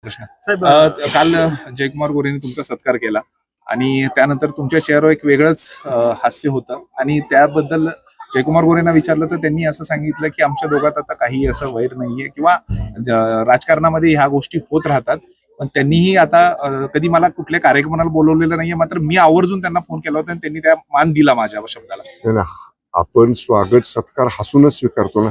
प्रश्न साहेब काल जयकुमार गोरेंनी तुमचा सत्कार केला आणि त्यानंतर तुमच्या चेहऱ्यावर एक वेगळंच हास्य होतं आणि त्याबद्दल जयकुमार गोरेंना विचारलं तर त्यांनी असं सांगितलं की आमच्या दोघात आता काही असं वैर नाहीये किंवा राजकारणामध्ये ह्या गोष्टी होत राहतात. पण त्यांनीही आता कधी मला कुठल्या कार्यक्रमाला बोलवलेलं नाहीये, मात्र मी आवर्जून त्यांना फोन केला होता आणि त्यांनी त्या मान दिला माझ्या शब्दाला. आपण स्वागत सत्कार हसूनच स्वीकारतो ना.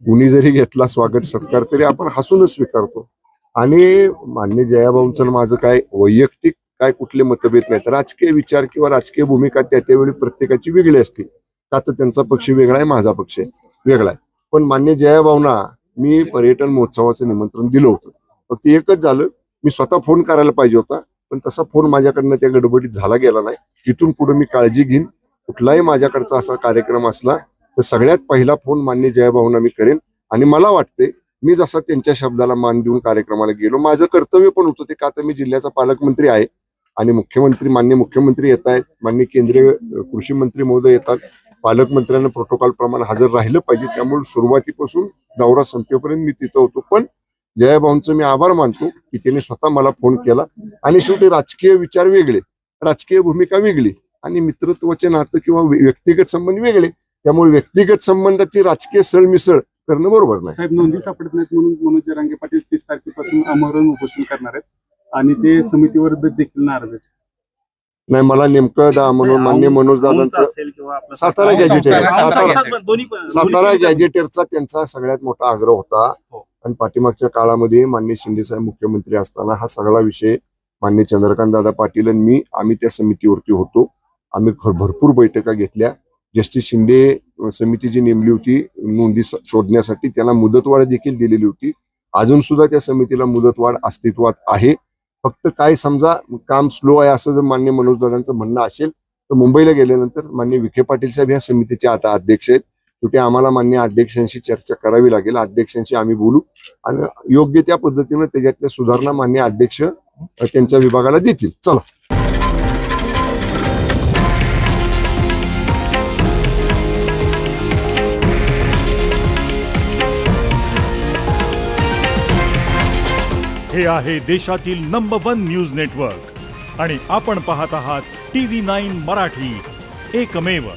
कुणी जरी घेतला स्वागत सत्कार तरी आपण हसूनच स्वीकारतो. आणि मान्य जयाभाऊंचं माझं काय वैयक्तिक काय कुठले मतभेद नाहीत. राजकीय विचार किंवा राजकीय भूमिका त्यावेळी प्रत्येकाची वेगळी असते. का तर त्यांचा पक्ष वेगळा आहे, माझा पक्ष वेगळा आहे. पण मान्य जयाभाऊंना मी पर्यटन महोत्सवाचं निमंत्रण दिलं होतं. फक्त एकच झालं, मी स्वतः फोन करायला पाहिजे होता, पण तसा फोन माझ्याकडनं त्या गडबडीत झाला गेला नाही. इथून पुढे मी काळजी घेईन. कुठलाही माझ्याकडचा असा कार्यक्रम असला तर सगळ्यात पहिला फोन मान्य जयाभाऊंना मी करेन. आणि मला वाटते मी जसा त्यांच्या शब्दाला मान देऊन कार्यक्रमाला गेलो, माझं कर्तव्य पण होतं ते. का तर मी जिल्ह्याचा पालकमंत्री आहे आणि मान्य मुख्यमंत्री येत आहेत, मान्य केंद्रीय कृषी मंत्री महोदय येतात. पालकमंत्र्यांना प्रोटोकॉल प्रमाणे हजर राहिलं पाहिजे. त्यामुळे सुरुवातीपासून दौरा संपेपर्यंत मी तिथं होतो. पण जयाभाऊंचं मी आभार मानतो की त्यांनी स्वतः मला फोन केला. आणि शेवटी राजकीय विचार वेगळे, राजकीय भूमिका वेगळी आणि मित्रत्वाचे नातं किंवा व्यक्तिगत संबंध वेगळे. त्यामुळे व्यक्तिगत संबंधाची राजकीय सळमिसळ करणं बरोबर नाही. साहेब, नोंदी सापडत नाहीत म्हणून मनोज जरांगे पाटील 30 तारखेपासून आमरण उपोषण करणार आहेत आणि ते समितीवर देखील नाराज आहेत. नाही, मला नेमकं म्हणून मान्य मनोज दादांचं सातारा गॅजेटेरचा त्यांचा सगळ्यात मोठा आग्रह होता. आणि पाठीमागच्या काळामध्ये मान्य शिंदे साहेब मुख्यमंत्री असताना हा सगळा विषय मान्य चंद्रकांत दादा पाटील आणि आम्ही त्या समितीवरती होतो. आम्ही भरपूर बैठका घेतल्या. जस्टिस शिंदे समिती जी नेमली होती नोंदी शोधण्यासाठी, त्यांना मुदतवाढ देखील दिलेली होती. अजून सुद्धा त्या समितीला मुदतवाढ अस्तित्वात आहे. फक्त काय समजा काम स्लो आहे असं जर मान्य मनोज दादांचं म्हणणं असेल तर मुंबईला गेल्यानंतर मान्य विखे पाटील साहेब ह्या समितीचे आता अध्यक्ष आहेत. शेवटी आम्हाला मान्य अध्यक्षांशी चर्चा करावी लागेल. अध्यक्षांशी आम्ही बोलू आणि योग्य त्या पद्धतीनं त्याच्यातल्या सुधारणा मान्य अध्यक्ष त्यांच्या विभागाला देतील. चला. हे आहे देशातील नंबर 1 न्यूज नेटवर्क आणि आपण पाहत आहात TV9 मराठी, एकमेव.